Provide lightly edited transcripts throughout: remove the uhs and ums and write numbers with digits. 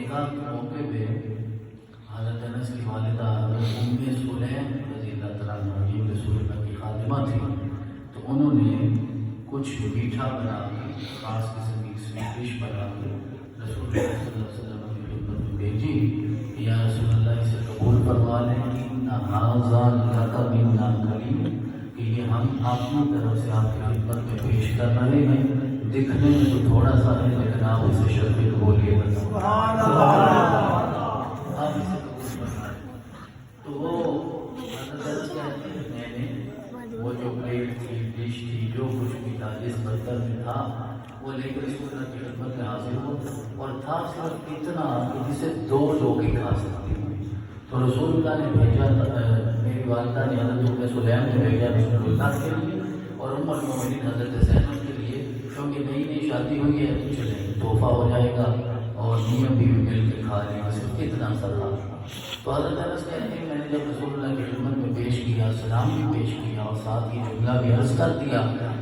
نکاح کے موقع پہ حضرت انس کی والدہ ام سلیم رضی اللہ تعالیٰ عنہ رسول اللہ کی خادمہ تھی، تو انہوں نے کچھ میٹھا بنا کے خاص قسم کی سویٹ ڈش بنا کے رسول اللہ صلی اللہ علیہ وسلم کی خدمت میں بھیجی، یا رسول اللہ اسے قبول فرما لیں، ان ھذا لک منا کریم، کہ یہ ہم آپ کی طرف سے آپ کی خدمت میں پیش کر رہے ہیں، دکھنے میں تو تھوڑا سا ہے لیکن آپ اسے شرف بولیے گا سبحان اللہ، آپ اسے قبول فرمائیں۔ تو وہ حضرت کہتے ہیں میں نے وہ جو پلیٹ تھی، ڈش تھی، جو کچھ بھی تھا جس برتن میں تھا وہ لے کر رسول اللہ کی خدمت میں حاضر ہو، اور تھا صرف اتنا کہ جسے 2 لوگ ہی کھا سکتے ہیں۔ تو رسول اللہ نے بھیجا، میری والدہ نے حضرت ام سلیم نے بھیجا رسول اللہ کے لیے اور ام المؤمنین حضرت زینب کے لیے، کیونکہ نئی نئی شادی ہوئی ہے، چلے تحفہ ہو جائے گا اور میاں بیوی مل کے کھا لیں گے، صرف اتنا سا تھا۔ تو حضرت انس کہتے ہیں میں نے جب رسول اللہ کی خدمت میں پیش کیا، سلام بھی پیش کیا اور ساتھ ہی جملہ بھی عرض کر دیا،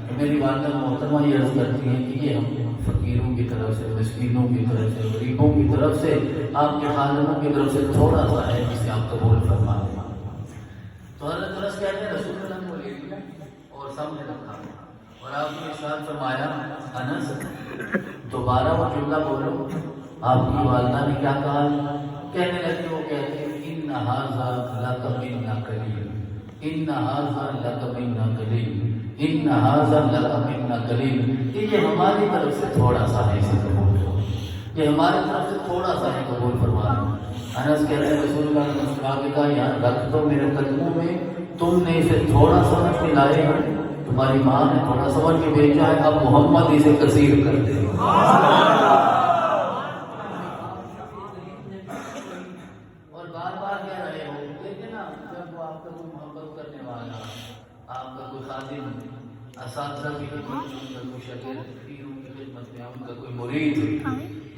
کہ میری والدہ محترمہ یہ عرض کرتی ہیں کہ یہ ہم فقیروں کی طرف سے، مسکینوں کی طرف سے، غریبوں کی طرف سے، آپ کے خادموں کی طرف سے تھوڑا سا ہے جسے آپ قبول فرما لیں۔ تو حضرت انس کہتے ہیں رسول اللہ نے وہ لے لیا اور سامنے رکھا، اور آپ نے ارشاد فرمایا انس دوبارہ وہ جملہ بولو۔ آپ کی والدہ نے کیا کہا؟ کہنے لگے، وہ کہتے ہیں ان ھذا لک منا کریم، ان ھذا لک منا کریم، ان ھذا لک منا کریم، کہ یہ ہماری طرف سے تھوڑا سا ہے، اسے قبول کرو، یہ ہماری طرف سے تھوڑا سا ہے، قبول فرما لو۔ انس کہتے ہیں رسول اللہ نے مسکرا کے کہا یار رکھ دو میرے قدموں میں، تم نے اسے تھوڑا سمجھ کے لائے ہو، تمہاری ماں نے تھوڑا سمجھ کے بھیجا ہے، اب محمد اسے کثیر کر دے۔ اور بار بار کہہ رہے ہو، لیکن نا جب وہ آپ کا کوئی محبت کرنے والا، آپ کا کوئی خادم، اساتذہ کی خدمت میں، ان کا کوئی شاگرد، پیروں کی خدمت میں، ان کا کوئی مرید،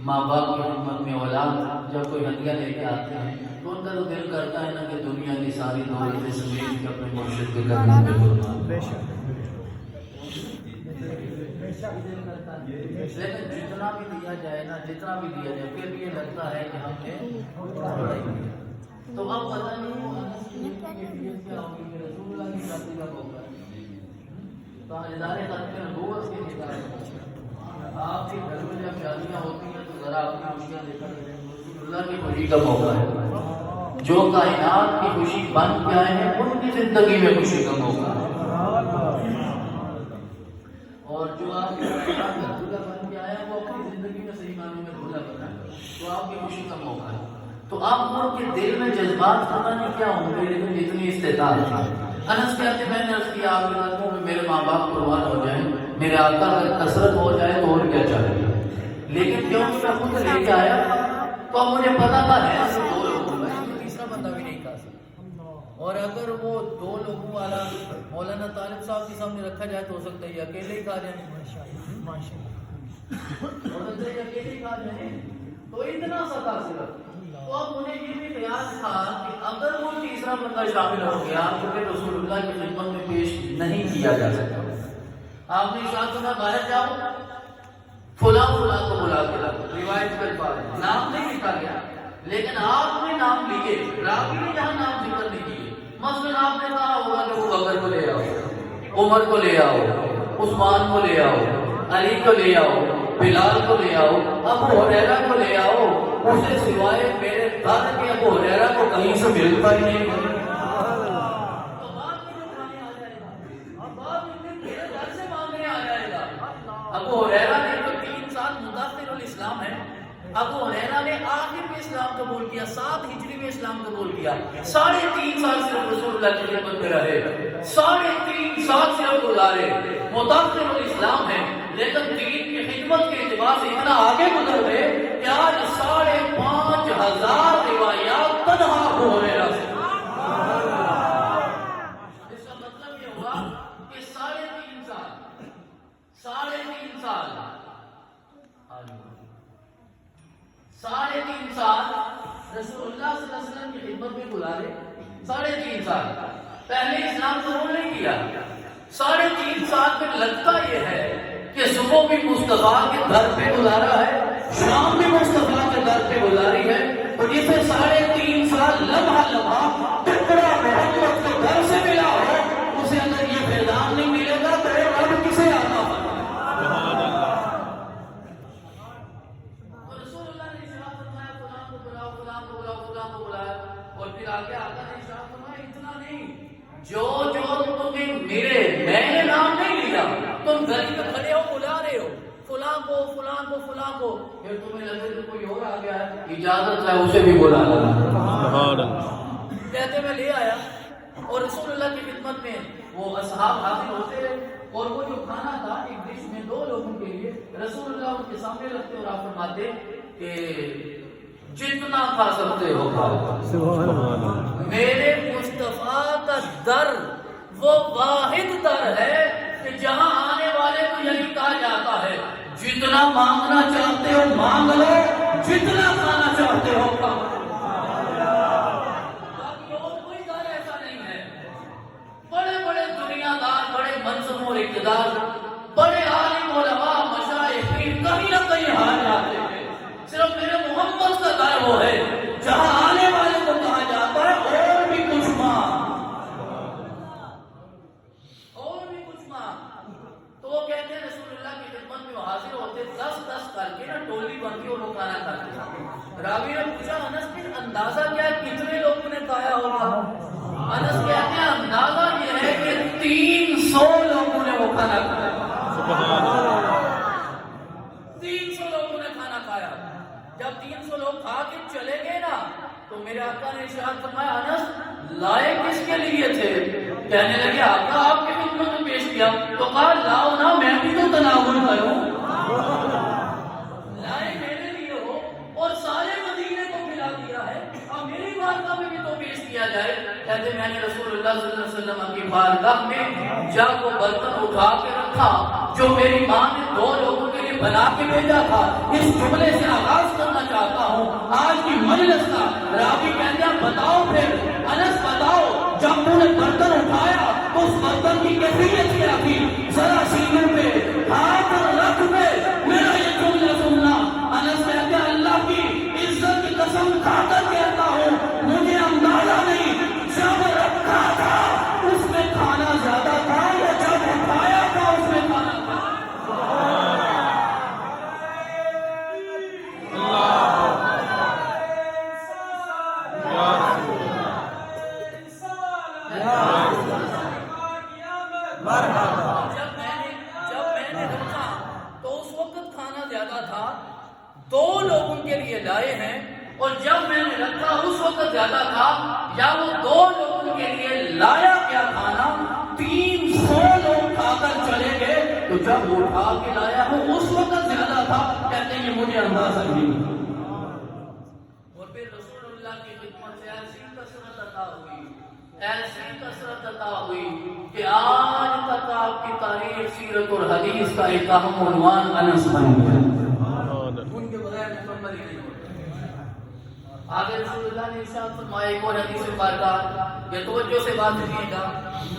ماں باپ کی خدمت میں اولاد جب کوئی ہدیہ لے کے آتے ہیں تو ان کا تو دل کرتا ہے نا کہ دنیا کی ساری دولتیں سمیٹ کے اپنے مرشد کے قدموں میں قربان۔ لیکن جتنا بھی دیا جائے نا، جتنا بھی دیا جائے پھر بھی یہ لگتا ہے کہ ہم نے تو اب پتہ نہیں کیا ہوگی کہ رسول اللہ کی شادی کا موقع ہے، تو ادارے ختم نبوت کے نکال آپ کے گھر میں جب شادیاں ہوتی ہیں تو ذرا اپنی خوشیاں دیکھا کریں، رسول اللہ کی خوشی کا موقع ہے، جو کائنات کی خوشی بن کے آئے ہیں ان کی زندگی میں خوشی کا موقع ہے، اور جو آپ کے دلہا بن کے آئے ہیں وہ اپنی زندگی میں صحیح معنی میں دلہا بنا ہے، تو آپ کی خوشی کا موقع ہے۔ تو آپ ان کے دل میں جذبات پتہ نہیں کیا ہوں گے، لیکن اتنی استعداد تھی۔ انس کہتے ہیں میں نے عرض کیا آپ کے قدموں میں میرے ماں باپ قربان ہو جائیں، میرے آقا کا کثرت ہو جائے تو اور کیا چاہیے، لیکن کیونکہ میں خود لے کے آیا تو اب مجھے پتا تھا ہے صرف 2 لوگوں کا، تیسرا بندہ بھی نہیں کھا سکتا، اور اگر وہ 2 لوگوں والا مولانا طالب صاحب کے سامنے رکھا جائے تو ہو سکتا ہے یہ اکیلے ہی کھا جائیں، ہو سکتا ہے اکیلے ہی کھا جائیں، تو اتنا سا تھا صرف۔ تو اب انہیں یہ بھی خیال تھا کہ اگر وہ تیسرا بندہ شامل ہو گیا تو پھر رسول اللہ کی خدمت میں پیش نہیں کیا جا سکتا۔ آپ نے ارشاد فرمایا باہر جاؤ، فلاں فلاں کو بلا کے لاؤ، روایت کے الفاظ نام نہیں لکھا گیا، لیکن آپ نے نام لیے، راوی نے جہاں نام ذکر نہیں کیے، مثلا آپ نے کہا ہوگا کہ وہ بکر کو لے آؤ، عمر کو لے آؤ، عثمان کو لے آؤ، علی کو لے آؤ، بلال کو لے آؤ، ابو ہریرہ کو لے آؤ، اسے سوائے میرے گھر کے ابو ہریرہ کو کہیں سے ملتا ہی نہیں۔ ابو ہریرہ نے تو 3 سال مداخل الاسلام ہے، ابو ہریرہ نے آخر میں اسلام قبول کیا، 7 ہجری میں اسلام قبول کیا، 3.5 سال صرف رسول اللہ کی خدمت میں رہے، 3.5 سال صرف گزارے، مداخل الاسلام ہے، لیکن دین کی خدمت کے اعتبار سے اتنا آگے گزر گئے کہ آج 5,500 روایات تنہا ابو ہریرہ سے۔ اس کا مطلب یہ ہوا کہ 3.5 سال 3.5 سال 3.5 سال رسول اللہ صلی اللہ علیہ وسلم کی خدمت میں گزارے، 3.5 سال پہلے اسلام قبول نہیں کیا، 3.5 سال میں لگتا یہ ہے کہ صبح بھی مصطفیٰ کے در پہ گزارا ہے، شام بھی مصطفیٰ کے در پہ گزاری پھر آگے آقا نے ارشاد فرمایا اتنا نہیں، جو تمہیں میرے میں نے نام نہیں لیا، تم گلی میں کھڑے ہو بلا رہے ہو فلاں کو فلاں کو فلاں کو، پھر تمہیں لگے کہ کوئی اور آ گیا ہے، اجازت ہے اسے بھی بلا لینا۔ سبحان اللہ۔ کہتے میں لے آیا اور رسول اللہ کی خدمت میں وہ اصحاب حاضر ہوتے اور وہ جو کھانا تھا ایک ڈش میں 2 لوگوں کے لیے رسول اللہ ان کے سامنے رکھتے اور آپ فرماتے کہ جتنا کھا سکتے ہو کھاؤ۔ سبحان اللہ۔ میرے مصطفیٰ کا در وہ واحد در ہے کہ جہاں آنے والے کو یہی کہا جاتا ہے جتنا مانگنا چاہتے ہو مانگ لو، جتنا کھانا چاہتے ہو کھاؤ۔ منصب اور اقتدار، بڑے عالم علماء مشائخ کہیں نہ کہیں ہار جاتے ہیں، صرف میرے محمد کا در وہ ہے جہاں آنے والے کو کہا جاتا ہے اور بھی کچھ مانگ، اور بھی کچھ مانگ۔ تو وہ کہتے ہیں رسول اللہ کی خدمت میں وہ حاضر ہوتے 10 کر کے نا ٹولی بنتی اور وہ کھانا کھاتے۔ راوی نے پوچھا انس پھر اندازہ کیا کتنے لوگوں نے کھایا ہوگا؟ انس کہتے ہیں اندازہ یہ ہے کہ 300 لوگوں نے وہ کھانا کھایا۔ 300 لوگوں نے کھانا کھایا۔ جب 300 لوگ کھا کے چلے گئے نا تو میرے آقا نے ارشاد فرمایا انس لائے کس کے لیے تھے؟ کہنے لگے آقا آپ کے خدمت میں پیش کیا۔ تو کہا لاؤ نا میں بھی تو تناول کروں، لائے میرے لیے ہو اور سارے مدینے کو کھلا دیا ہے، اب میری بارگاہ میں بھی تو پیش کیا جائے۔ کہتے میں نے رسول اللہ صلی اللہ علیہ وسلم کی بارگاہ میں جب وہ برتن اٹھا کے رکھا جو میری ماں نے 2 لوگوں کے لیے بنا کے بھیجا تھا، اس جملے سے آغاز کرنا چاہتا ہوں آج کی مجلس کا۔ راوی کہتے ہیں بتاؤ پھر انس بتاؤ جب تم نے برتن اٹھایا اس برتن کی کیفیت کیا تھی؟ ذرا سینے پہ ہاتھ رکھ دے میرا یہ جملہ سننا۔ انس کہتے ہیں اللہ کی عزت کی قسم کھا کر کہتا ہوں مجھے اندازہ نہیں جب رکھا تھا اس میں کھانا زیادہ تھا یا جب اٹھایا تھا اس میں کھانا تھا۔ جب میں نے رکھا تو اس وقت کھانا زیادہ تھا، 2 لوگوں کے لیے لائے ہیں، اور جب میں نے رکھا اس وقت زیادہ تھا یا وہ 2 لوگوں کے لیے لایا کیا کھانا 300 لوگ کھا کر چلے گئے، تو جب وہ اٹھا کے لایا ہوں اس وقت زیادہ تھا۔ کہتے ہیں مجھے اندازہ نہیں۔ اور پھر رسول اللہ کی خدمت سے ایسی کثرت عطا ہوئی، ایسی کثرت عطا ہوئی کہ آج تک آپ کی تاریخ سیرت اور حدیث کا ایک اہم عنوان انس بن گیا، ان کے بغیر مکمل ہی نہیں ہوتا۔ آگے رسول اللہ نے ارشاد فرمایا ایک اور حدیث مبارکہ، یہ توجہ سے بات سنیے گا،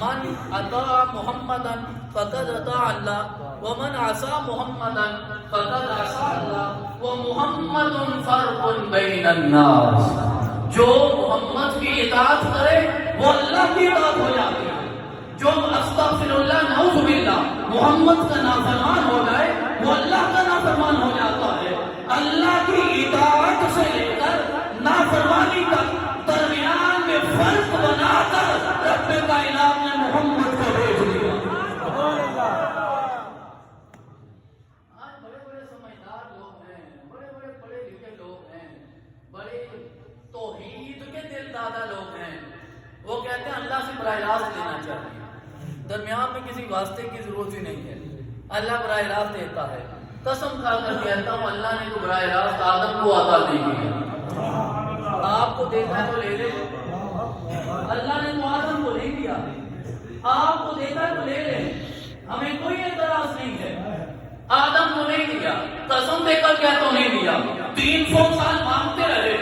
من اطاع محمدا فقد اطاع اللہ ومن عصى محمدا فقد عصى اللہ ومحمد فرق بین الناس۔ جو محمد کی اطاعت کرے وہ اللہ کی اطاعت ہو جاتی ہے، جو استغفر اللہ نعوذ باللہ محمد کا نافرمان ہو جائے وہ اللہ کا نافرمان ہو جاتا ہے۔ اللہ کی اطاعت سے لے کر نافرمانی تک درمیان میں فرق بنا کر رب کائنات نے محمد کو بھیج دیا۔ آج بڑے بڑے سمجھدار لوگ ہیں، بڑے بڑے پڑھے لکھے لوگ ہیں، بڑے توحید کے دل دادا لوگ ہیں، وہ کہتے ہیں اللہ سے براہ راست لینا چاہیے، درمیان میں کسی واسطے کی ضرورت ہی نہیں ہے، اللہ براہ راست دیتا ہے۔ قسم کھا کر کہتا ہوں اللہ نے تو براہ راست آدم کو عطا نہیں کیا، آپ کو دیکھا تو لے لے، اللہ نے تو آدم کو نہیں دیا، آپ کو دیکھا تو لے لے، ہمیں کوئی اعتراض نہیں ہے، آدم کو نہیں دیا، قسم دے کر کیا تو نہیں دیا، 300 سال مانگتے رہے،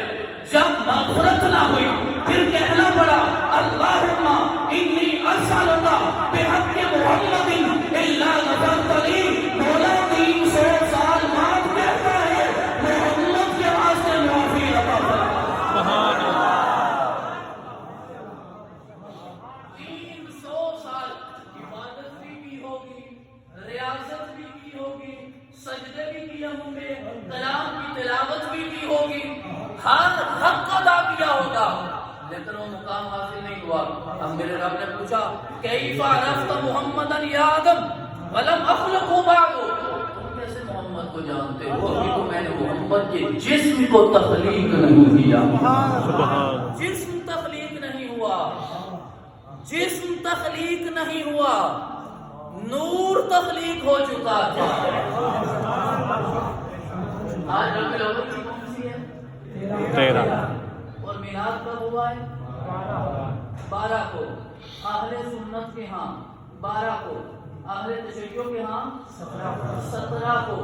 جب مغفرت نہ ہوئی پھر کہنا پڑا اللہم انی اسألک بحق محمد الا غفرت لی۔ مولا 300 سال بعد کہتا ہے محمد کے واسطے معافی عطا فرما۔ 300 سال عبادت بھی کی ہوگی، ریاضت بھی کی ہوگی، سجدے بھی کیے ہوں گے، کلام کی تلاوت بھی کی ہوگی، ہر حق ادا کیا ہوگا، لیکن وہ مقام حاصل نہیں ہوا. اب میرے رب نے پوچھا کیف عرفت محمدا یا آدم ولم اخلقه بعد، تم کیسے محمد کو جانتے ہو ابھی تو میں نے محمد کے جسم کو تخلیق نہیں کیا. جسم تخلیق نہیں ہوا، جسم تخلیق نہیں ہوا، نور تخلیق ہو چکا تھا. آج ربیع الاول کی کون سی ہے؟ 13. اور میلاد کب ہوا ہے؟ 12 کو. اہل سنت کے ہاں 12 کو، اہل تشیع کے ہاں 17 کو.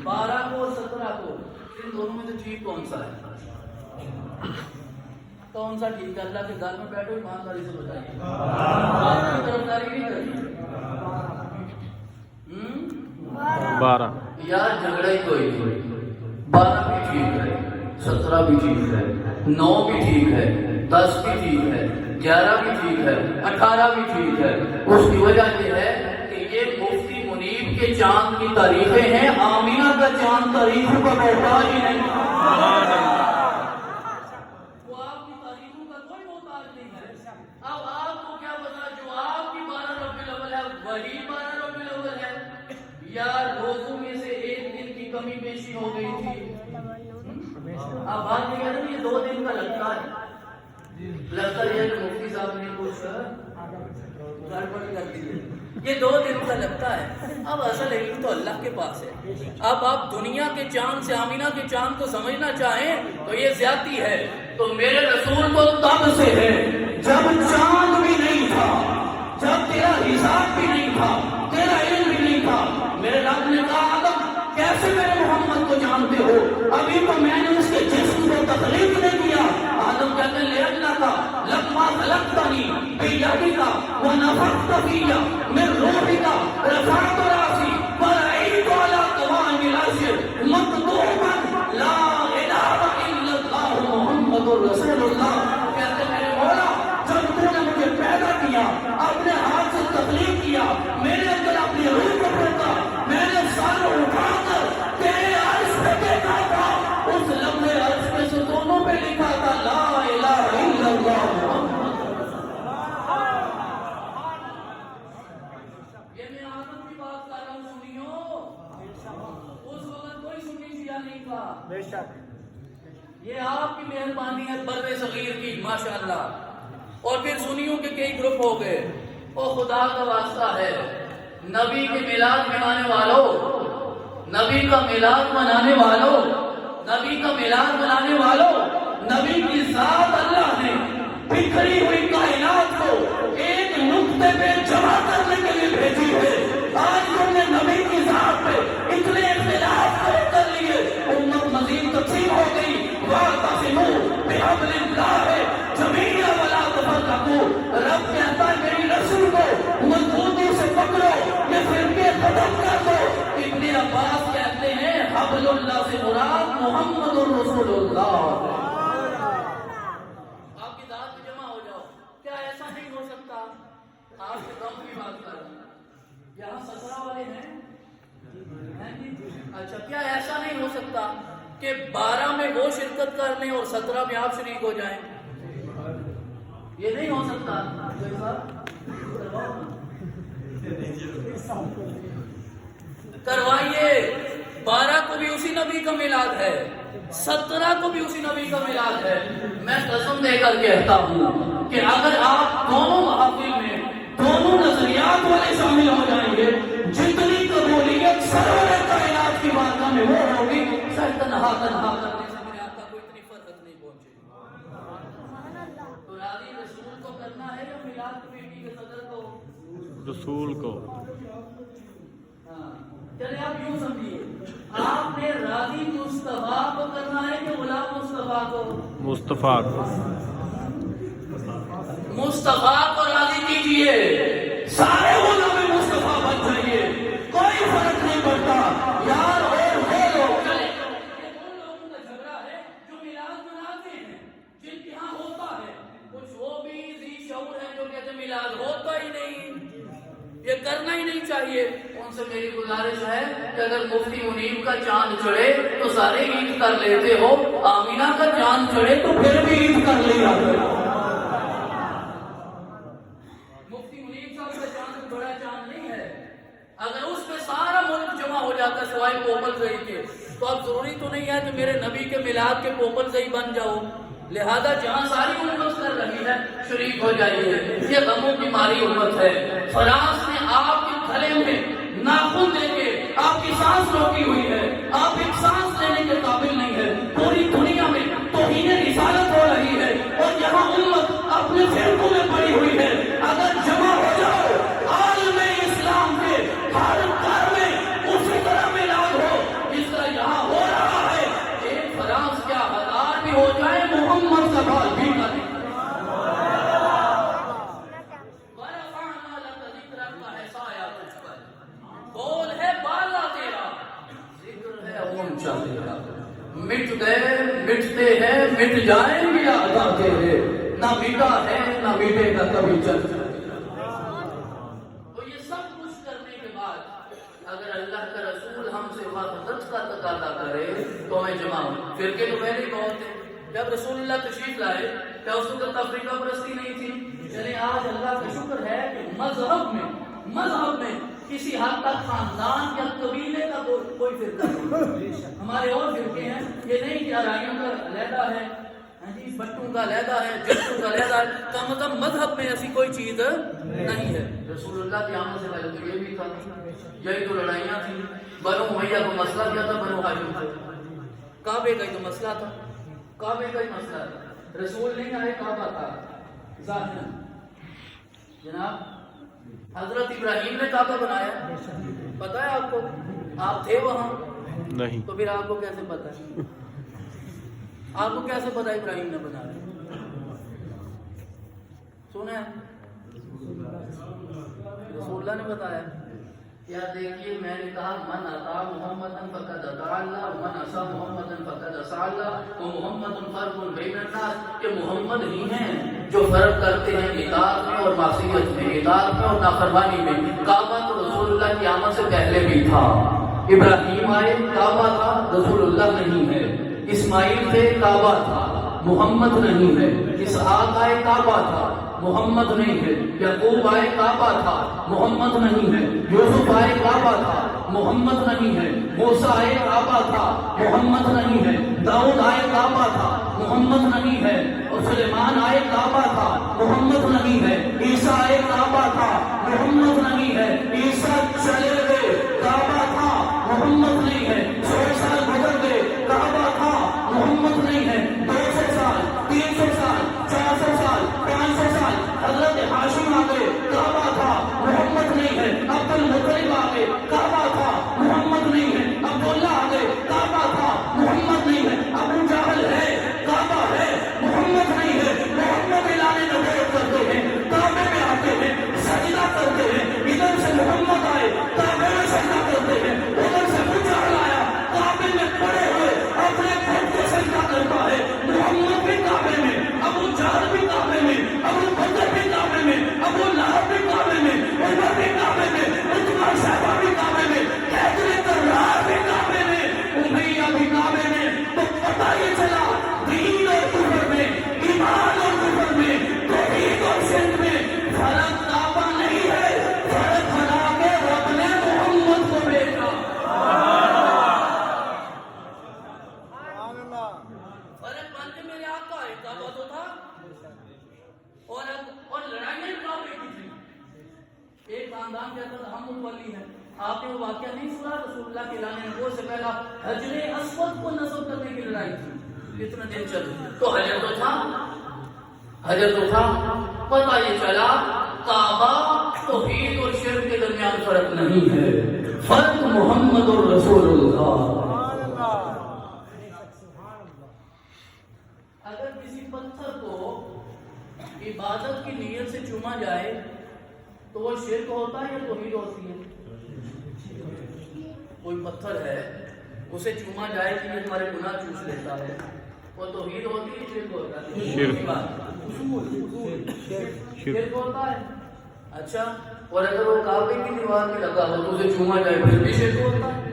12 کو اور 17 کو، ان دونوں میں سے ٹھیک کون سا ہے؟ کون سا ٹھیک ہے؟ اللہ کے گھر میں بیٹھو ایمانداری سے بتائیے. طرفداری نہیں کرنی. 12 یار جھگڑا ہی کوئی نہیں. 12 بھی ٹھیک ہے، 17 بھی ٹھیک ہے، 9 بھی ٹھیک ہے، 10 بھی ٹھیک ہے، 11 بھی ٹھیک ہے، 18 بھی ٹھیک ہے. اس کی وجہ یہ ہے کہ یہ مفتی منیب کے چاند کی تاریخیں ہیں. آمینہ کا چاند تاریخوں کا محتاج ہی نہیں. وہ آپ کی تاریخوں کا کوئی محتاج نہیں ہے. اب آپ کو کیا پتا جو آپ کی 12 ربیع الاول ہے وہی 12 ربیع الاول ہے، یا روزوں میں سے ایک دن کی کمی بیشی ہو گئی تھی. اب بات یہ ہے نا یہ 2 دن کا لگتا ہے. لگتا ہے کہ مفتی صاحب نے کچھ گڑبڑ کر دی ہے. یہ 2 دن کا لگتا ہے. اب اصل علم تو اللہ کے پاس ہے. اب آپ دنیا کے چاند سے آمینہ کے چاند کو سمجھنا چاہیں تو یہ زیادتی ہے. تو میرے رسول کو تب سے ہے جب چاند بھی نہیں تھا، جب تیرا حساب بھی نہیں تھا، تیرا علم بھی نہیں تھا. میرے رب نے کہا آدم کیسے میرے محمد کو جانتے ہو؟ ابھی تو میں نے اس کے جسم کو تخلیق نہیں کیا. آدم کہتے ہیں لِأَنَّكَ لَمَّا خَلَقْتَنِي بِيَدِكَ وَنَفَخْتَ فِيَّ مِن رُّوحِكَ رَفَعْتُ رَأْسِي وَرَأَيْتُ عَلَىٰ قَوَائِمِ الْعَرْشِ مَكْتُوبًا لَا إِلَٰهَ إِلَّا اللَّهُ مُحَمَّدٌ رَّسُولُ اللَّهِ. کہتے ہیں میرے مولا جب تو نے مجھے پیدا کیا، اپنے ہاتھ سے تخلیق کیا، میرے اندر اپنی روح کو پھینکا، میں نے سر اٹھا کر تیرے عرش پہ دیکھا تھا. اس لمحے عرش پہ سے دونوں پہ لکھا تھا لا الہ الا اللہ محمد. یہ میں آدم کی بات کر رہا ہوں سنیو. اس وقت کوئی سنی شیعہ نہیں تھا. بے شک یہ آپ کی مہربانی ہے بر صغیر کی ماشاءاللہ. اور پھر سنیوں کے کئی گروپ ہو گئے. او خدا کا واسطہ ہے نبی کے میلاد منانے والوں، نبی کا میلاد منانے والوں، نبی کا میلاد منانے والوں، نبی کی ذات اللہ نے بکھری ہوئی کائنات کو ایک نقطے پہ جمع کرنے کے لیے بھیجی ہے. آج تم نے نبی کی ذات پہ اتنے اختلاف کر لیے، امت مزید تقسیم ہو گئی. وَاعْتَصِمُوا بِحَبْلِ اللَّهِ جَمِيعًا وَلَا تَفَرَّقُوا. رب کہتا ہے میری رسول کو مضبوطی سے پکڑو، یہ فرقے ختم کر دو. ابن عباس کہتے ہیں حبل اللہ سے مراد محمد رسول اللہ. آپ کی ذات میں جمع ہو جاؤ. کیا ایسا نہیں ہو سکتا؟ آپ کے غم کی بات کر رہے ہیں. یہاں 17 والے ہیں. اچھا کیا ایسا نہیں ہو سکتا کہ 12 میں وہ شرکت کر لیں اور 17 میں آپ شریک ہو جائیں؟ یہ نہیں ہو سکتا. کروائیے. 12 کو بھی اسی نبی کا میلاد ہے، 17 کو بھی اسی نبی کا میلاد ہے. میں قسم دے کر کہتا ہوں کہ اگر آپ دونوں محافل میں دونوں نظریات والے شامل ہو جائیں گے، جتنی قبولیت سرور کائنات کی باتوں میں وہ ہوگی، سر تنہا تنہا کرنے سے میرے آقا کو اتنی فرقت نہیں پہنچے گی. تو راضی رسول کو کرنا ہے یا میلاد کی بیٹی کے صدر کو؟ رسول کو. چلے آپ یوں سمجھیے، آپ نے راضی مصطفیٰ کو کرنا ہے کہ غلام مصطفیٰ کو؟ مصطفیٰ کو. مصطفیٰ کو راضی کیجئے، سارے غلام مصطفیٰ بن جائیے، کوئی فرق نہیں پڑتا. یار اور وہ لوگ چلے، یہ ان لوگوں کا جھگڑا ہے جو میلاد مناتے ہیں، جن کے ہاں ہوتا ہے. کچھ وہ بھی ذی شعور ہے جو کہتے ہیں میلاد ہوتا ہی نہیں، یہ کرنا ہی نہیں چاہیے. ان سے میری گزارش ہے کہ اگر مفتی منیب کا چاند چڑھے تو سارے عید کر لیتے ہو، آمینہ کا چاند چڑھے تو پھر بھی عید کر لیا. کے پوپل سے ہی بن جاؤ، لہذا جہاں ساری امت کر رہی ہے شریک ہو جائیے. یہ غموں کی ماری امت ہے. فرانس نے آپ کے گلے میں ناخن دے کے آپ کی سانس روکی ہوئی ہے، آپ ایک سانس لینے کے قابل نہیں ہے. پوری دنیا میں توہین رسالت ہو رہی ہے اور یہاں امت اپنے فرقوں میں پڑی ہوئی ہے. اگر جمع ہو جاؤ عالم اسلام کے ہر گھر میں اسی طرح میلاد ہو جس طرح یہاں ہو رہا ہے. ایک فرانس کیا ہزار بھی ہو جائے محمد کا بال بھی نہ دے. بول ہے بالا تیرا، ذکر ہے اونچا تیرا. مٹ گئے مٹتے ہیں مٹ جائیں گے آتا تیرے، نہ مٹا ہے نہ مٹے گا کبھی چل. تو یہ سب کچھ کرنے کے بعد اگر اللہ کا رسول ہم سے وحدت کا تقاضا کرے تو ہمیں جمع ہو. فرقے تو پہلے ہی بہت تھے. جب رسول اللہ تشریف لائے کیا اس وقت تفریقہ پرستی نہیں تھی؟ یعنی آج اللہ کا شکر ہے کہ مذہب میں کسی حد تک خاندان یا قبیلے کا کوئی فرقہ نہیں. ہمارے اور فرقے ہیں، یہ نہیں کہ ارائیوں کا علیحدہ ہے، بٹوں کا علیحدہ ہے، جٹوں کا علیحدہ ہے. کم از کم مذہب میں ایسی کوئی چیز نہیں ہے. رسول اللہ کی آمد سے پہلے تو یہ بھی تھا، یہی تو لڑائیاں تھیں. بنو امیہ کو مسئلہ کیا تھا بنو ہاشم سے، کعبے کا ہی تو مسئلہ تھا، کعبے کا ہی مسئلہ تھا. رسول نہیں آئے کعبہ تھا ظاہراً. جناب حضرت ابراہیم نے کعبہ بنایا، پتہ ہے آپ کو؟ آپ تھے وہاں نہیں تو پھر آپ کو کیسے پتہ ہے؟ آپ کو کیسے پتہ ابراہیم نے بنایا؟ سنیں رسول اللہ نے بتایا. کیا دیکھیے میں نے کہا من اطاع محمدًا فقد اطاع اللہ ومن عصى محمدًا فقد عصى اللہ ومحمد فرق بین الناس. کہ محمد ہی ہیں جو فرق کرتے ہیں اطاعت میں اور معصیت میں، اطاعت میں اور نافرمانی میں. کعبہ تو رسول اللہ کی آمد سے پہلے بھی تھا. ابراہیم آئے کعبہ تھا، رسول اللہ نہیں ہے. اسماعیل تھے کعبہ تھا، محمد نہیں ہے. اسحاق آئے کعبہ تھا، محمد نہیں ہے. یعقوب آئے کعبہ تھا، محمد نہیں ہے. یوسف آئے کعبہ تھا، محمد نہیں ہے. موسیٰ آئے کعبہ تھا، محمد نہیں ہے. داؤد آئے کعبہ تھا، محمد نہیں ہے. اور سلیمان آئے کعبہ تھا، محمد نہیں ہے. عیسیٰ آئے کعبہ تھا، محمد نہیں ہے. عیسیٰ چلے گئے کعبہ تھا، محمد نہیں ہے. 100 سال گزر گئے کعبہ تھا، محمد نہیں ہے. 200 سال 300 سال 400 سال 500 سال حضرت ہاشم آ گئے کعبہ تھا، محمد نہیں ہے. عبد المطلب آ گئے کعبہ تھا، محمد نہیں ہے. عبداللہ آ گئے کعبہ تھا، محمد نہیں ہے. ابو جہل ہے کعبہ ہے، محمد نہیں ہے. محمد اعلان نبوت کرتے ہیں، کعبے میں آتے ہیں سجدہ کرتے ہیں. ادھر سے محمد آئے کعبے میں سجدہ کرتے ہیں، ادھر سے ابو جہل آیا کعبے میں پڑے ہوئے اپنے خود کو سجدہ کرتا ہے. محمد بھی کعبے میں، ابو جہل بھی کعبے میں، ابو بکر بھی کعبے میں، ابو لہب بھی کعبے میں، عمر بھی کعبے میں، عثمان صاحبہ بھی کعبے میں، حیدر کرار بھی کعبے میں، امیہ بھی کعبے میں. تو پتہ یہ چلا دین اور کفر میں، ایمان اور کفر میں، توحید اور شرک میں فرق کعبہ نہیں ہے. فرق بنا کے رب نے محمد کو بھیجا. فرق بن کے میرے آقا ہے، کعبہ تو تھا اور لڑائیاں کعبے کی تھی. ایک خاندان کہتا تھا ہم متولی ہیں. آپ نے وہ واقعہ نہیں سنا؟ رسول اللہ کے اعلان نبوت سے پہلا حجر اسود کو نصب کرنے کی لڑائی تھی. کتنا دن چلی تو حجر تو تھا. پتہ یہ چلا کعبہ توحید اور شرک کے درمیان فرق نہیں ہے، فرق محمد اور رسول اللہ. اگر کسی پتھر کو عبادت کی نیت سے چوما جائے تو وہ شرک ہوتا ہے یا توحید ہوتی ہے؟ کوئی پتھر ہے اسے چوما جائے کہ یہ ہمارے گناہ چوس لیتا ہے، وہ توحید ہوتی ہے شرک ہوتا ہے؟ شرک ہوتا ہے. اچھا، اور اگر وہ کعبے کی دیوار میں لگا ہو تو اسے چوما جائے پھر بھی شرک ہوتا ہے،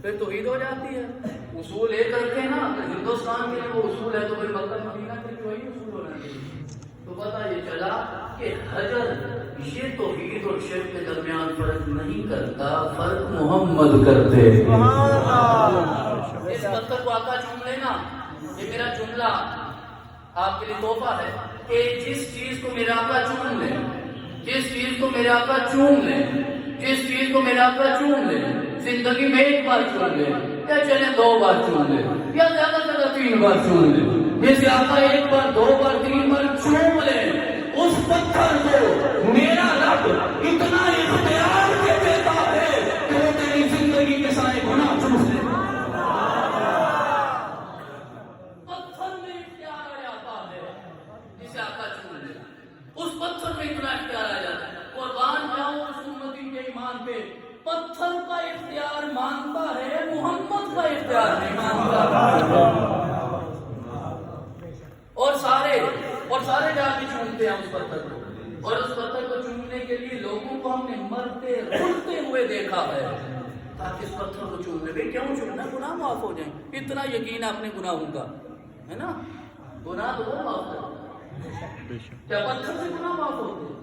پھر توحید ہو جاتی ہے. اصول ایک رکھے نا، ہندوستان کے لیے وہ اصول ہے تو پھر مکہ مدینہ کے لیے وہی اصول ہونا چاہیے. تو پتہ یہ چلا کہ حجر یہ توحید اور شرک کے درمیان فرق نہیں کرتا، فرق محمد کرتے. اس پتھر کو آقا چوم لینا میرا جملہ آپ کے لیے تحفہ ہے کہ جس چیز کو میرا آقا چون لے، جس چیز کو میرا آقا چون لے، جس چیز کو میرا آقا چون لے، زندگی میں ایک بار چون لے یا چلے 2 بار چون لے یا زیادہ سے زیادہ 3 بار چون لے، جیسے آقا 1 بار 2 بار 3 بار چون لے، اس پتھر کو میرا رب اتنا اختیار دے دیتا ہے کہ وہ تیری زندگی کے سارے گناہ چوس لے۔ پتھر میں اختیار آ جاتا ہے جسے آقا چون لے، اس پتھر میں اتنا اختیار آ جاتا ہے۔ قربان جاؤں اس امتی کے ایمان پہ، پتھر کا اختیار مانتا ہے، محمد کا اختیار نہیں مانتا، اور سارے جا کے چونتے ہیں اس پتھر کو، اور اس پتھر کو چوننے کے لیے لوگوں کو ہم نے مرتے رولتے ہوئے دیکھا ہے تاکہ اس پتھر کو چون لے۔ بھائی کیوں چوننا؟ گناہ معاف ہو جائیں، اتنا یقین اپنے گناہوں کا ہے نا، گناہ تو وہ معاف ہے، کیا پتھر سے گناہ معاف ہوتے؟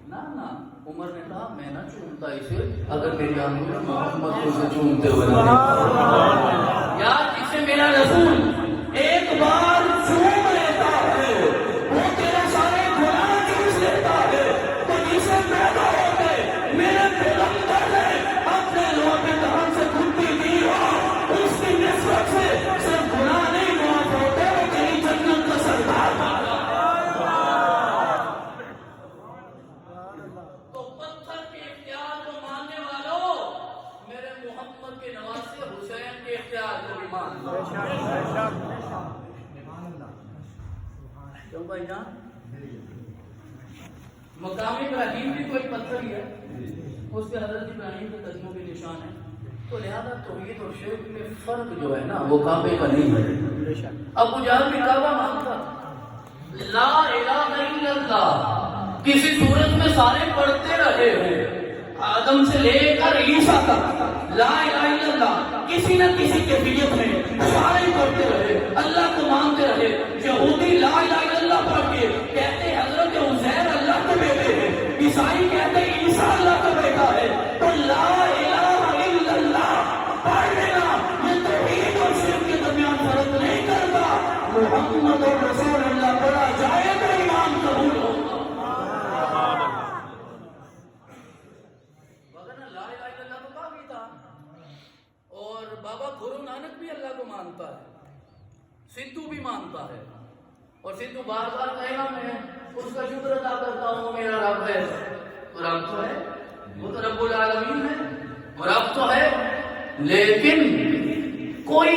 نہ عمر نے کہا میں نہ چونتا اسے اگر میری آنکھوں میں محمد کو سے چونتے ہوئے یار اسے میرا رسول ایک بار چون لیتا ہے وہ تیرے سارے گناہ چوس لیتا ہے۔ تو جسے پیدا ہوتے میرے پیغمبر نے اپنے لوگ دہان سے گھٹی دی ہو، اس کی نسبت سے صرف گناہ نہیں معاف ہوتے، وہ تیری جنت کا سردار بنا۔ تو پتھر کے اختیار کو ماننے والوں، میرے محمد کے نواسے حسین کے اختیار کو بھی مان لو۔ کیوں بھائی جان؟ مقام ابراہیم بھی کوئی پتھر ہی ہے، اس کے حضرت ابراہیم کے قدموں کے نشان ہے، تو لہذا توحید اور شرک میں فرق جو ہے نا وہ کعبے کا نہیں ہے۔ ابو جہل بھی کعبہ مانتا، لا الہ الا اللہ کسی صورت میں سارے پڑھتے رہے ہیں، آدم سے لے کر عیسیٰ تک لا الہ الا اللہ کسی نہ کسی کیفیت میں سارے پڑھتے رہے، اللہ کو مانتے رہے۔ یہودی لا الہ الا اللہ پڑھ کے کہتے ہیں حضرت عزیر اللہ کے بیٹے ہیں، عیسائی کہتے ہیں عیسیٰ اللہ کا بیٹا ہے۔ تو لا الہ الا اللہ پڑھ لینا یہ توحید اور شرک کے درمیان فرق نہیں کرتا، محمد رسول اللہ پڑھا جائے تو ایمان قبول ہوگا۔ اور بابا گرو نانک بھی اللہ کو مانتا ہے، سدھو بھی مانتا ہے، اور سدھو بار بار کہے گا میں اس کا شکر ادا کرتا ہوں میرا رب ہے، تو رب تو ہے، وہ تو رب العالمین ہے، وہ رب تو ہے، لیکن کوئی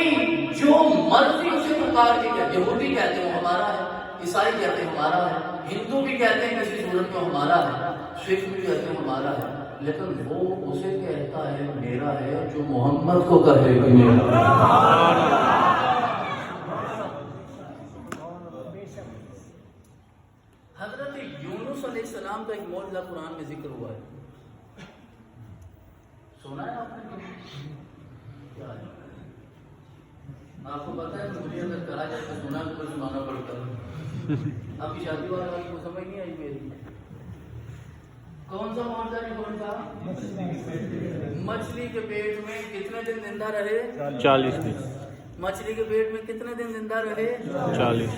جو مرضی اسے پکار کے کہتے، یہودی کہتے ہیں وہ ہمارا ہے، عیسائی کہتے ہیں ہمارا ہے، ہندو بھی کہتے ہیں کسی صورت میں ہمارا ہے، سکھ بھی کہتے ہیں ہمارا ہے، لیکن وہ اسے کہتا ہے میرا ہے جو محمد کو کہے کہ میرا۔ حضرت یونس علیہ السلام کا ایک معجزہ قرآن میں ذکر ہوا ہے، سنا ہے آپ نے؟ کیا ہے؟ آپ کو پتا ہے مجھے اگر کہا جائے تو سنا تو سنانا پڑتا ہے۔ اب شادی والا کو سمجھ نہیں آئی میری؟ کون سا معجزہ نہیں کون تھا؟ مچھلی کے پیٹ میں کتنے دن زندہ رہے؟ 40 دن۔ مچھلی کے پیٹ میں کتنے دن زندہ رہے؟ 40۔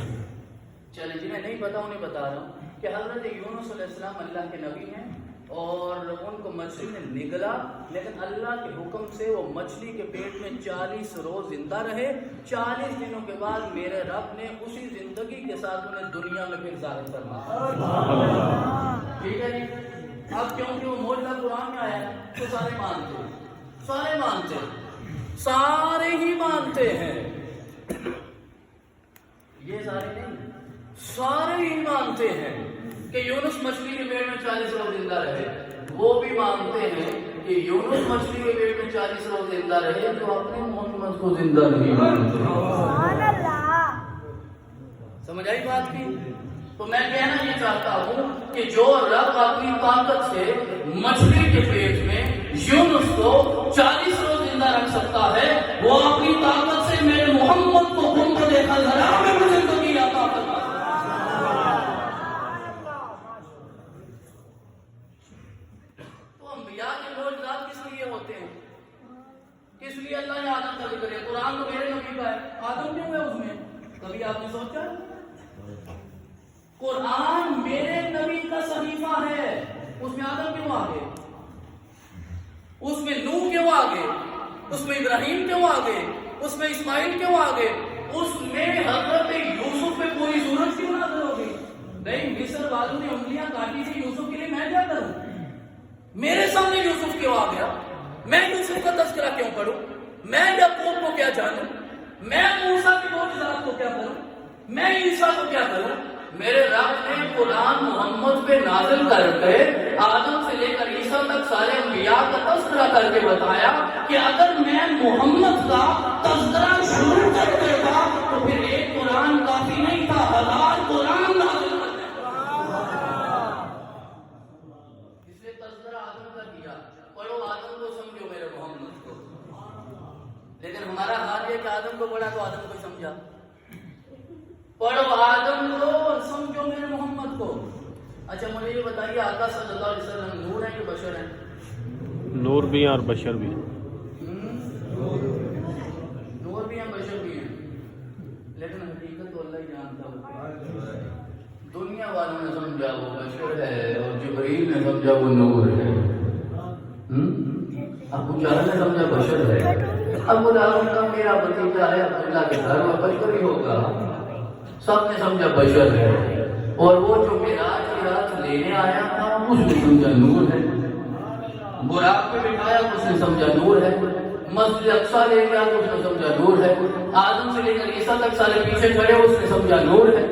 چلیں جنہیں نہیں پتا انہیں بتا رہا ہوں کہ حضرت یونس علیہ السلام اللہ کے نبی ہیں، اور ان کو مچھلی نے نگلا، لیکن اللہ کے حکم سے وہ مچھلی کے پیٹ میں 40 روز زندہ رہے۔ 40 دنوں کے بعد میرے رب نے اسی زندگی کے ساتھ انہیں دنیا میں پھر ظاہر فرمایا۔ ٹھیک ہے جی؟ اب کیونکہ وہ معجزہ قرآن میں آیا تو سارے مانتے ہیں، سارے مانتے ہیں، سارے ہی مانتے ہیں، یہ سارے نہیں، سارے ہی مانتے ہیں کہ یونس مچھلی کے پیٹ میں 40 روز زندہ رہے۔ وہ بھی مانتے ہیں کہ یونس مچھلی کے پیٹ میں 40 روز زندہ رہے، جو اپنے محمد کو زندہ نہیں مانتے۔ سمجھ آئی بات کی؟ تو میں کہنا یہ چاہتا ہوں کہ جو رب اپنی طاقت سے مچھلی کے پیٹ میں یونس کو 40 روز زندہ رکھ سکتا ہے، وہ اپنی طاقت سے میرے محمد کو گنبد خضرا میں زندگی عطا کرتا ہے۔ تو انبیاء کے معجزات کس لیے ہوتے ہیں؟ کس لیے اللہ نے آدم کا ذکر ہے؟ قرآن تو میرے نبی کا ہے، آدم کیوں ہے اس میں؟ کبھی سمجھا؟ قرآن میرے نبی کا صحیفہ ہے، اس میں آدم کیوں آگے، اس میں نوح کیوں آگے، اس میں ابراہیم کیوں آگے، اس میں اسماعیل کیوں آگے، اس میں حضرت یوسف پہ پوری صورت کیوں نازل ہوگی؟ نہیں، مصر والوں نے انگلیاں کاٹی تھی یوسف کے لیے، میں کیا کروں؟ میرے سامنے یوسف کیوں آ گیا؟ میں یوسف کا تذکرہ کیوں پڑھوں؟ میں یعقوب کو کیا جانوں؟ میں موسیٰ کی معجزات کو کیا کروں؟ میں عیسیٰ کو کیا کروں؟ میرے رب نے قرآن محمد پہ نازل کر کے آدم سے لے کر عیسیٰ تک سارے انبیاء کا تذکرہ کر کے بتایا کہ اگر میں محمد کا تذکرہ شروع کر دیتا تو پھر ایک قرآن کافی نہیں تھا، 1000 قرآن نازل کر دیتا۔ اس لیے تذکرہ آدم کا کیا، پڑھو آدم کو سمجھو میرے محمد کو۔ لیکن ہمارا حال یہ کہ آدم کو پڑھا تو آدم کو سمجھا، پڑھو آدم کو اور سمجھو میرے محمد کو۔ اچھا مجھے یہ بتائیے آقا صلی اللہ علیہ وسلم نور ہیں کہ بشر ہیں؟ نور بھی ہیں اور بشر بھی ہیں۔ نور بھی ہیں بشر بھی ہیں، لیکن حقیقت تو اللہ ہی جانتا ہے۔ دنیا والوں نے سمجھا وہ بشر ہے اور جبرائیل نے سمجھا وہ نور ہے، ابو جہل نے سمجھا بشر ہے، ابو لہب کا میرا بھتیجا ہے عبداللہ کے گھر میں بشر ہی ہوگا، سب نے سمجھا بشر ہے۔ اور وہ جو معراج کی رات لینے آیا تھا اس نے سمجھا نور ہے، براق پہ بٹھایا اس نے سمجھا نور ہے، مسجد اقصیٰ لے گیا تو اس نے سمجھا نور ہے، آدم سے لے کر عیسیٰ تک سارے پیچھے کھڑے اس نے سمجھا نور ہے،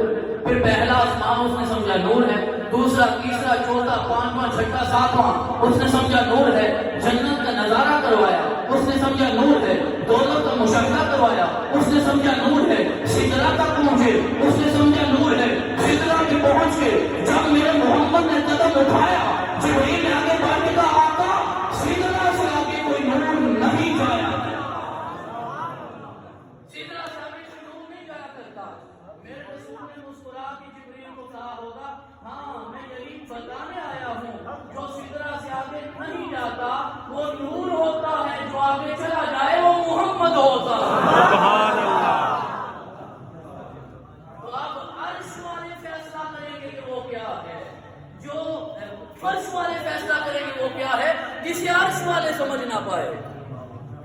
پھر پہلا آسمان اس نے سمجھا نور ہے، دوسرا تیسرا چوتھا پانچواں چھٹا ساتواں اس نے سمجھا نور ہے، جنت کا نظارہ کروایا اس نے سمجھا نور ہے، دولت کا مشاہدہ کروایا اس نے سمجھا نور ہے، سدرہ تک پہنچے اس نے سمجھا نور ہے، سدرہ کے پہنچ کے جب میرے محمد نے قدم اٹھایا جبرائیل نے آگے بڑھ کے کہا آقا سدرہ سے آگے کوئی نور نہیں جایا، سدرہ سے آگے کوئی نور نہیں جایا کرتا۔ میرے رسول نے مسکرا کے جبرائیل کو کہا ہوگا ہاں میں یہی بتانے آیا ہوں جو سدرہ سے آگے نہیں جاتا وہ نور ہوتا ہے، جو آگے چلا جائے وہ محمد ہوتا ہے۔ سبحان اللہ۔ تو اب عرش والے فیصلہ کریں گے کہ وہ کیا ہے، جو فرش والے فیصلہ کریں گے وہ کیا ہے، جسے عرش والے سمجھ نہ پائے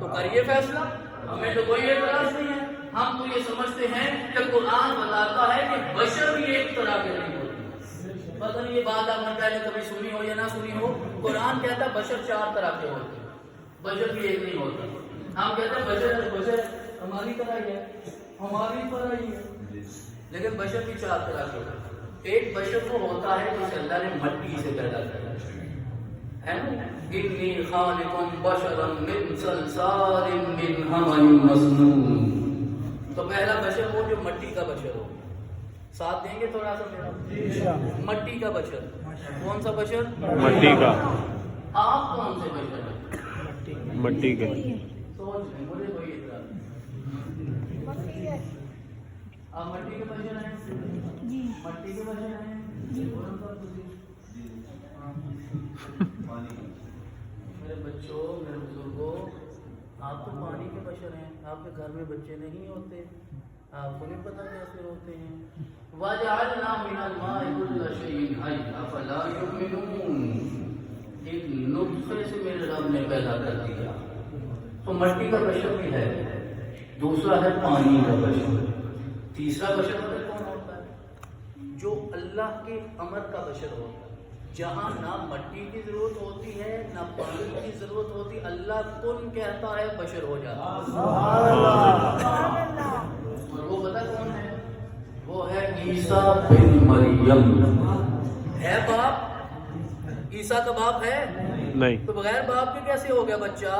تو کریے فیصلہ، ہمیں تو کوئی اعتراض نہیں ہے۔ ہم تو یہ سمجھتے ہیں کہ قرآن بتاتا ہے کہ بشر بھی ایک طرح کے نہیں ہوتے۔ پتہ نہیں یہ بات آپ نے پہلے کبھی سنی ہو یا نہ سنی ہو، قرآن کہتا ہے بشر 4 طرح کے ہوتے ہیں، بشر بھی ایک نہیں ہوتا۔ ہم کہتے ہیں بشر ہماری طرح ہی ہے، ہماری طرح ہی ہے، لیکن بشر بھی 4 طرح کے ہوتے ہیں۔ ایک بشر وہ ہوتا ہے جسے اللہ نے مٹی سے پیدا کیا ہے نا، انی خالق بشرا من صلصال من حمأ مسنون، تو پہلا بشر وہ جو مٹی کا بشر ہو، ساتھ دیں گے تھوڑا سا میرا، مٹی کا بشر، کون سا بشر؟ مٹی کا۔ آپ کون سے بشر ہیں؟ مٹی کے۔ سوچ لیں، مجھے کوئی اعتراض نہیں، آپ مٹی کے بشر ہیں؟ مٹی کے بشر ہیں؟ میرے بچوں، میرے بزرگوں، آپ تو پانی کے بشر ہیں، آپ کے گھر میں بچے نہیں ہوتے، آپ کو نہیں پتہ کیسے ہوتے ہیں۔ وَجَعَلْنَا مِنَ الْمَاءِ كُلَّ شَيْءٍ حَيٍّ أَفَلَا يُؤْمِنُونَ، ایک نطفے سے میرے رب نے پیدا کر دیا، تو مٹی کا بشر بھی ہے، دوسرا ہے پانی کا بشر، تیسرا بشر کون ہوتا ہے؟ جو اللہ کے امر کا بشر ہوتا ہے، جہاں نہ مٹی کی ضرورت ہوتی ہے نہ پانی کی ضرورت ہوتی، اللہ کن کہتا ہے بشر ہو جاتا ہے۔ اور وہ پتہ کون ہے؟ وہ ہے عیسیٰ بن مریم۔ ہے باپ؟ عیسیٰ کا باپ ہے نہیں، تو بغیر باپ کے کیسے ہو گیا بچہ؟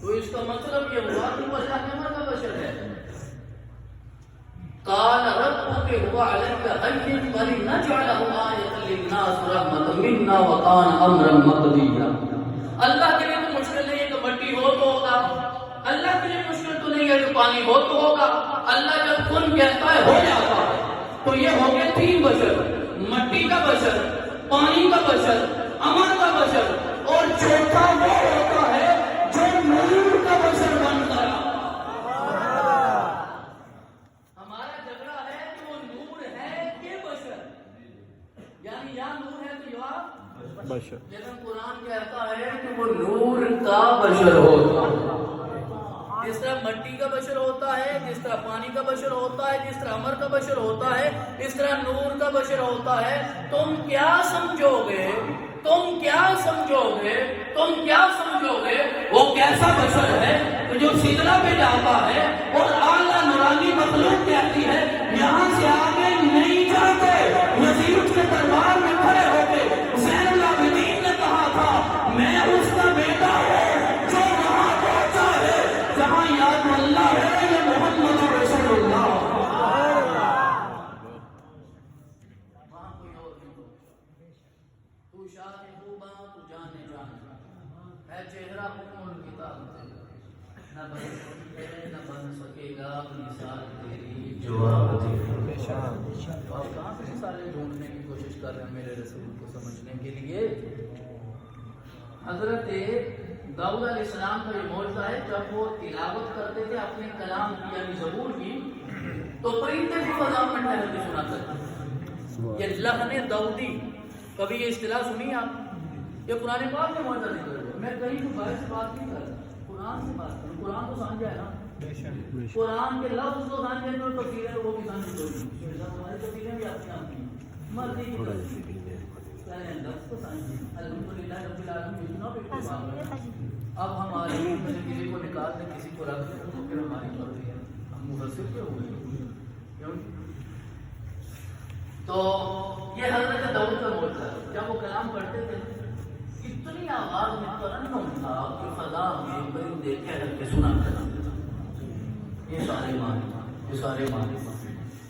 تو اس کا مطلب یہ ہوا کہ وہ اللہ کے امر کا بشر ہے۔ قال ربك هو عليك هين ولنجعله آية للناس رحمة منا وكان أمرا مقضيا۔ اللہ کے لیے تو مشکل نہیں ہے کہ مٹی ہو تو ہوگا، اللہ کے لیے مشکل تو نہیں ہے کہ پانی ہو تو ہوگا، اللہ جب کن کہتا ہے ہو جاتا ہے۔ تو یہ ہو گئے 3 بشر، مٹی کا بشر، پانی کا بشر، امر کا بشر، اور چوتھا وہ ہوتا ہے جو نور کا بشر بن کر یعنی یا نور ہے تو یا بشر. لیکن قرآن کہتا ہے کہ وہ نور کا بشر ہوتا ہے. جس طرح مٹی کا بشر ہوتا ہے، جس طرح پانی کا بشر ہوتا ہے، جس طرح امر کا بشر ہوتا ہے، اس طرح نور کا بشر ہوتا ہے. تم کیا سمجھو گے، تم کیا سمجھو گے، تم کیا سمجھو گے وہ کیسا بشر ہے جو سدرہ پہ جاتا ہے اور اعلیٰ نورانی مخلوق کہتی ہے یہاں سے آگے نہیں جاتے. یزید کے دربار میں کھڑے ہو کے زین العابدین نے کہا تھا میں اس کا بیٹا ہوں جو وہاں پہنچا ہے جہاں یاد اللہ ہے یا محمد رسول اللہ. وہاں کوئی اور نہیں. تو شاہ خوباں تو جانے جان ہے چہرہ حکم کتاب نہ بن سکے نہ بن سکے گا مثال تیری جواب تیری. آپ کہاں سے مثالیں ڈھونڈنے کی کوشش کر رہے ہیں میرے رسول کو سمجھنے کے لیے؟ حضرت داؤد علیہ السلام کا یہ معجزہ ہے جب وہ تلاوت کرتے تھے اپنے کلام کی یعنی زبور کی تو پرندے بھی فضا میں ٹھہر کے سنا کرتے. یہ لحن داؤدی، کبھی یہ اصطلاح سنی آپ؟ یہ قرآن پاک میں معجزہ ذکر ہے. میں کہیں کو باہر سے بات نہیں کر رہا، قرآن سے بات کروں. قرآن تو سمجھا ہے نا، قرآن کے لفظ تو سمجھے جو تفسیریں وہ بھی سمجھ ہماری تفسیریں بھی اپنی آپ کی مرضی کی تفسیر لفظ تو سمجھے. الحمدللہ رب العالمین اتنا بھی اب ہماری کسی کو نکال دیں کسی کو رکھ دیں تو پھر ہماری مرضی ہے، ہم مفسر کیوں ہوئے. تو یہ حضرت داؤد کا معجزہ ہے. جب وہ کلام پڑھتے تھے اتنی آواز میں ترنم تھا کہ فضا میں پرندے ٹھہر کے سنا کرتے تھے. یہ سارے معنی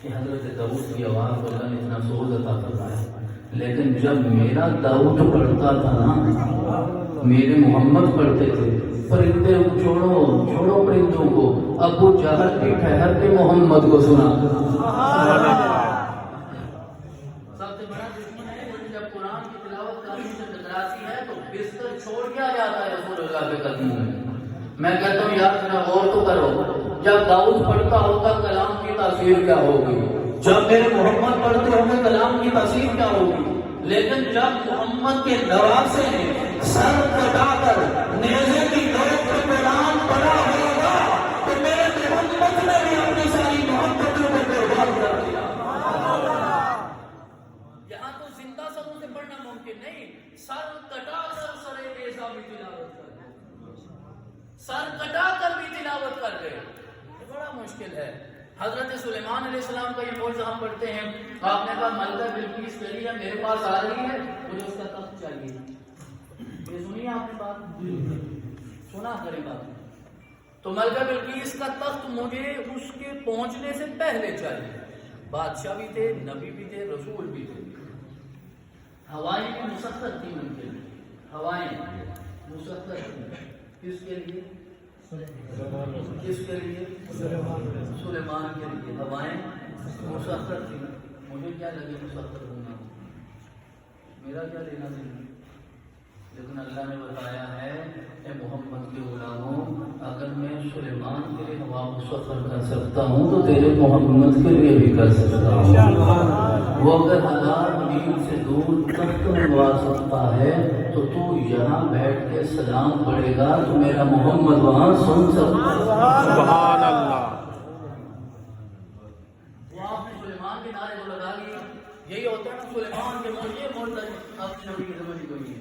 کہ حضرت داؤد کی آواز کو اللہ نے اتنا سوز عطا فرمایا. لیکن جب میرا داؤد پڑھتا تھا نا، میرے محمد پڑھتے تھے، پرندے چھوڑو پرندوں کو، ابو جہل بھی ٹھہر کے محمد کو سنا. سب سے بڑا دشمن ہے جب قرآن کی تلاوت کرنے سے ٹکراتی ہے تو بستر چھوڑ کیا جاتا ہے رسول اللہ کے قدموں میں. میں کہتا ہوں یار ذرا غور تو کرو، جب داؤد پڑھتا ہوتا کلام کی تاثیر کیا ہوگی، جب میرے محمد پڑھتے ہوئے کلام کی تاثیر کیا ہوگی. لیکن جب محمد کے دروازے نے سر کٹا کر نیزے کی نوک پہ قرآن پڑھا ہوگا تو میرے محمد نے بھی اپنی ساری محبتوں کو قربان کر دیا. یہاں تو زندہ سروں سے پڑھنا ممکن نہیں، سر کٹا کر سر نیزہ بھی تلاوت کر گئے، سر کٹا کر بھی تلاوت کر گئے. یہ بڑا مشکل ہے. حضرت سلیمان علیہ السلام کا یہ معجزہ ہم پڑھتے ہیں. آپ نے کہا ملکہ بلقیس کے لیے میرے پاس آ رہی ہے، مجھے اس کا تخت چاہیے. یہ سنی آپ نے بات؟ سنا کریں بات. تو ملکہ بلقیس کا تخت مجھے اس کے پہنچنے سے پہلے چاہیے. بادشاہ بھی تھے، نبی بھی تھے، رسول بھی تھے. ہوائیں بھی مسخر تھی ان کے لیے، ہوائیں مسخر تھی. کس کے لیے؟ کس کے لیے؟ سلیمان کے لیے. ہوائیں مسخر تھی. مجھے کیا لگے مسخر ہونا، میرا کیا لینا دینا. لیکن اللہ نے بتایا ہے اے محمد کے غلاموں، اگر میں سلیمان کے لیے ہوا مسخر کر سکتا ہوں تو تیرے محمد کے لیے بھی کر سکتا ہوں. وہ اگر 1000 میل سے دور تخت منگوا سکتا ہے تو تو یہاں بیٹھ کے سلام پڑھے گا تو میرا محمد وہاں سن سکتا ہے. سبحان اللہ. وہ آپ نے سلیمان کے نعرے کو لگا لیے. یہی ہوتا ہے نا سلیمان کے موجود آپ نے نبی کی سمجھ کوئی نہیں،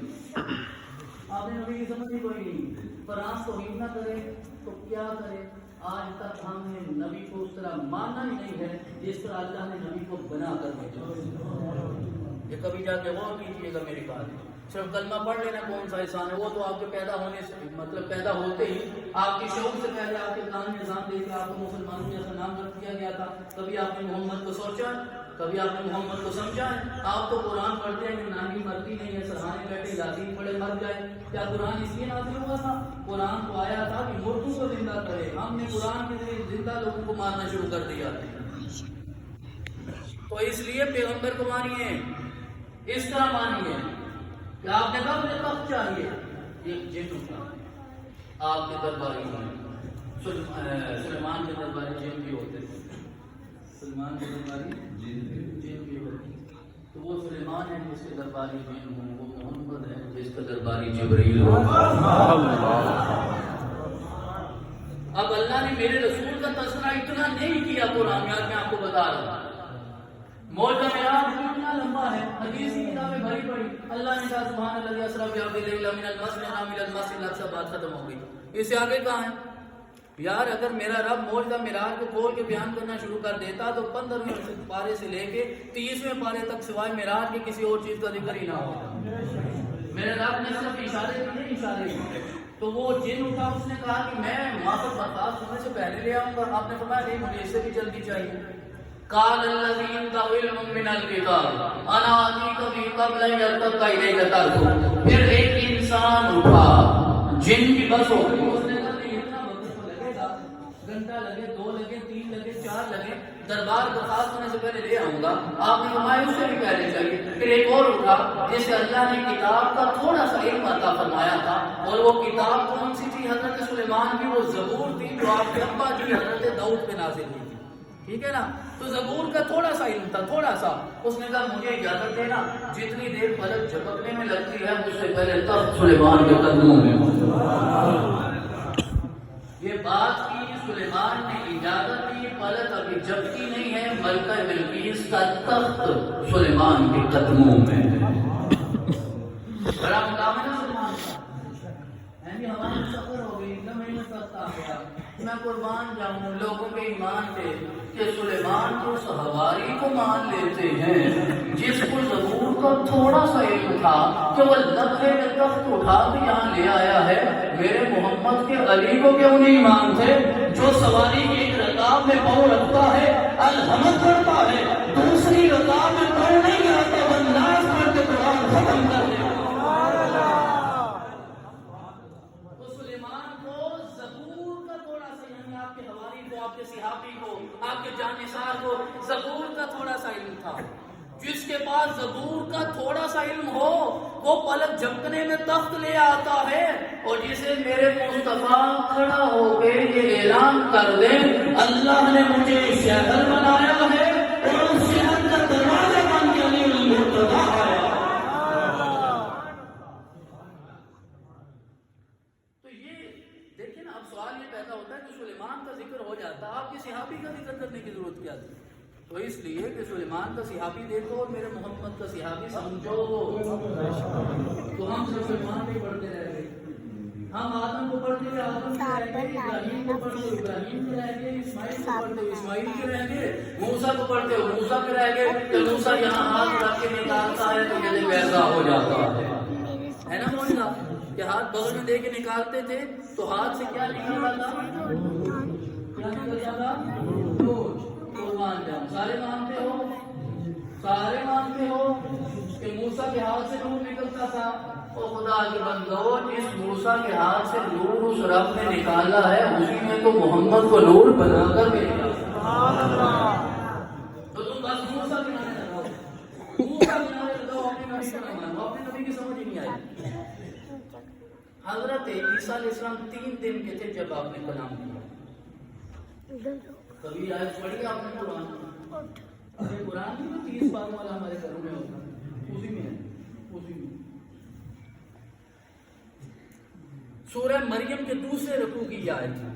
آپ نے نبی کی سمجھ کوئی نہیں. قرآن توحید نہ کرے تو کیا کرے. آج تک ہم نے نبی کو اس طرح ماننا ہی نہیں ہے جس طرح اللہ نے نبی کو بنا کر بھیجا. یہ کبھی جا کے غور کیجیے گا میری بات. صرف کلمہ پڑھ لینا کون سا احسان ہے، وہ تو آپ کے پیدا ہونے سے مطلب پیدا ہوتے ہی آپ کی شعور سے پہلے آپ کے کان میں نظام دے کے آپ کو مسلمانوں جیسا نام رکھ دیا گیا تھا. کبھی آپ نے محمد کو سوچا، کبھی آپ نے محمد کو سمجھا ہے. آپ تو قرآن پڑھتے ہیں کہ نانی مرتی نہیں ہے، سرحانے بیٹھے یاسین پڑھے مر جائے. کیا قرآن اس لیے نازل ہوا تھا؟ قرآن تو آیا تھا کہ مردوں کو زندہ کرے. ہم نے قرآن کے ذریعے زندہ لوگوں کو مارنا شروع کر دیا. تو اس لیے پیغمبر کو مانیے، اس طرح مانیے کہ آپ نے کہا مجھے تخت چاہیے. ایک جن کا آپ کے درباری ہیں، سلیمان کے درباری جن بھی ہوتے تھے. سلمان کے درباری جن بھی ہوتے. تو وہ سلیمان ہے جس کے درباری جن ہوں، وہ محمد ہے جس کا درباری جبرائیل ہو۔ اب اللہ نے میرے رسول کا تذکرہ اتنا نہیں کیا قرآن میں، میں آپ کو بتا رہا ہوں۔ موجہ معراج اتنا لمبا ہے، حدیث کی کتابیں بھری پڑی، اللہ نے کہا سبحان الذی اسری بعبدہ لیلا من المسجد الحرام الی المسجد الاقصی، بات ختم ہو گئی۔ اس سے آگے کہاں ہے؟ یار اگر میرا رب موجہ معراج کو کھول کے بیان کرنا شروع کر دیتا تو 15ویں پارے سے لے کے 30ویں پارے تک سوائے معراج کے کسی اور چیز کا ذکر ہی نہ ہوتا۔ میرے رب نے صرف اشارے کی نہیں اشارے کی۔ تو وہ جن اٹھا، اس نے کہا کہ میں وہاں پر برخاست ہونے سے پہلے لے آؤں گا۔ آپ نے فرمایا نہیں، مجھے اس سے بھی جلدی چاہیے۔ قال الذی عنده علم من الکتاب انا آتیک به قبل ان یرتد الیک طرفک۔ پھر ایک انسان اٹھا، جن کی بس ہو گئی، اس نے کہا نہیں اتنا وقت تو لگے گا، گھنٹہ لگے، 2 لگے، 3 لگے، 4 لگے، دربار برخاست ہونے سے پہلے لے آؤں گا۔ آپ نے فرمایا اس سے بھی پہلے چاہیے۔ پھر ایک اور اٹھا جسے اللہ نے کتاب کا تھوڑا سا علم عطا فرمایا تھا، اور وہ کتاب کون سی تھی؟ حضرت سلیمان کی وہ زبور تھی جو آپ کے ابا کی حضرت داؤد پہ نازل ہوئی تھی، ٹھیک ہے نا؟ تو زبور کا تھوڑا سا علم تھا، تھوڑا سا۔ اس نے کہا مجھے اجازت دینا، جتنی دیر پلک جھپکنے میں لگتی ہے مجھ سے پہلے تخت سلیمان کے قدموں میں۔ یہ بات کی سلیمان نے اجازت دی، پلک ابھی جھپکی نہیں ہے، ملکہ بلقیس کا تخت سلیمان کے قدموں میں۔ بڑا مقام ہے نا سلیمان کا، ہماری سفر ہو گئی، زمین تخت آ گیا۔ میں قربان جاؤں لوگوں کے ایمان پہ کہ سلیمان کو حواری کو مان لیتے ہیں جس کو زبور کا تھوڑا سا علم تھا کہ وہ لمحے میں تخت اٹھا کے یہاں لے آیا ہے۔ میرے محمد کے علی کو کیوں نہیں مانتے جو سواری کی ایک رکاب میں پاؤں رکھتا ہے، الحمد کرتا ہے، دوسری رکاب میں پاؤں نہیں آتا، والناس پڑھ کے قرآن ختم کر دے۔ آپ کے صحابی کو، آپ کے جانشار کو زبور کا تھوڑا سا علم تھا۔ جس کے پاس زبور کا تھوڑا سا علم ہو وہ پلک جھپکنے میں تخت لے آتا ہے، اور جسے میرے مصطفیٰ کھڑا ہو کے یہ اعلان کر دے اللہ نے مجھے شہر بنایا ہے اور اس شہر کا دروازہ بن کے علی المرتضیٰ آیا۔ تو یہ دیکھیں نا، اب سوال یہ پیدا ہوتا ہے کہ سلیمان کا ذکر ہو جاتا، آپ کے صحابی کا ذکر کرنے کی ضرورت کیا تھی؟ تو اس لیے کہ سلیمان کا صحابی دیکھو اور میرے محمد کا صحابی سمجھو۔ تو ہم صرف سلیمان نہیں پڑھتے رہ گئے، ہم آدم کو پڑھتے ہوئے آدم کے رہ گئے، ابراہیم کو پڑھتے ہوئے ابراہیم کے رہ گئے، اسماعیل کو پڑھتے ہوئے اسماعیل کے رہ گئے، موسیٰ کو پڑھتے ہوئے موسیٰ کے رہ گئے۔ کہ موسیٰ یہاں ہاتھ رکھ کے نکالتا ہے تو یہ ویسا ہو جاتا ہے نا مولانا، کہ ہاتھ بغل میں دے کے نکالتے تھے تو ہاتھ سے کیا نکل رہا تھا؟ کیا نکل جاتا؟ قربان جاؤں، سارے مانتے ہو، سارے مانتے ہو کہ موسیٰ کے ہاتھ سے نور نکلتا تھا۔ اور خدا کے بندو، جس موسیٰ کے ہاتھ سے نور اس رب نے نکالا ہے اسی نے تو محمد کو نور بنا کر بھیجا۔ تو تم بس موسیٰ بنانے لگاؤ، موسیٰ بنانے لگاؤ، اپنے نبی کو نہ مانو، اپنے نبی کی سمجھ ہی نہیں آئی۔ حضرت عیسیٰ علیہ السلام 3 دن کے تھے جب آپ نے کلام کیا۔ کبھی آیت پڑھی آپ نے قرآن میں؟ ارے قرآن میں 30 بار والا ہمارے گھروں میں ہوتا ہے، اسی میں ہے، اسی میں۔ سورہ مریم کے دوسرے رکوع کی یہ آیت ہے،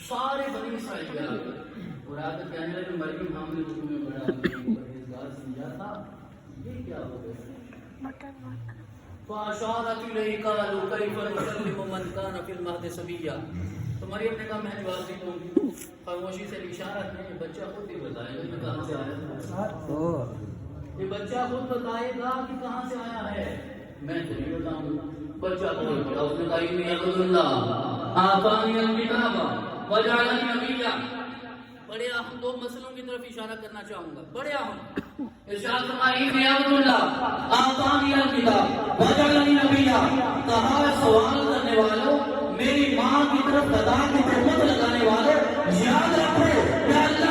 سارے بنی اسرائیل کے آگے اور آگے کہنے لگے مریم ہم نے رکوع میں بڑا پرہیزگار سمجھا تھا، یہ کیا ہو گیا؟ فَأَشَارَتْ إِلَيْهِ قَالُوا كَيْفَ نُكَلِّمُ مَنْ كَانَ فِي الْمَهْدِ صَبِيًّا۔ تو مریم نے کہا میں جواب دیتا ہوں، خاموشی سے اشارت نہیں، بچہ خود ہی بتائے گا کہ کہاں سے آیا ہے، یہ بچہ خود بتائے گا کہ کہاں سے آیا ہے، میں تو نہیں بتاؤں گا۔ بچہ بول پڑا، اس نے کہا انی عبد اللہ آتانی الکتاب وجعلنی نبیا۔ بڑے اہم 2 مسئلوں کی طرف اشارہ کرنا چاہوں گا، بڑے اہم۔ ارشاد فرمایا انی عبد اللہ آتانی الکتاب وجعلنی نبیا۔ کہا سوال کرنے والوں، میری ماں کی طرف خدا کی حکومت لگانے والوں، یاد رکھو کہ اللہ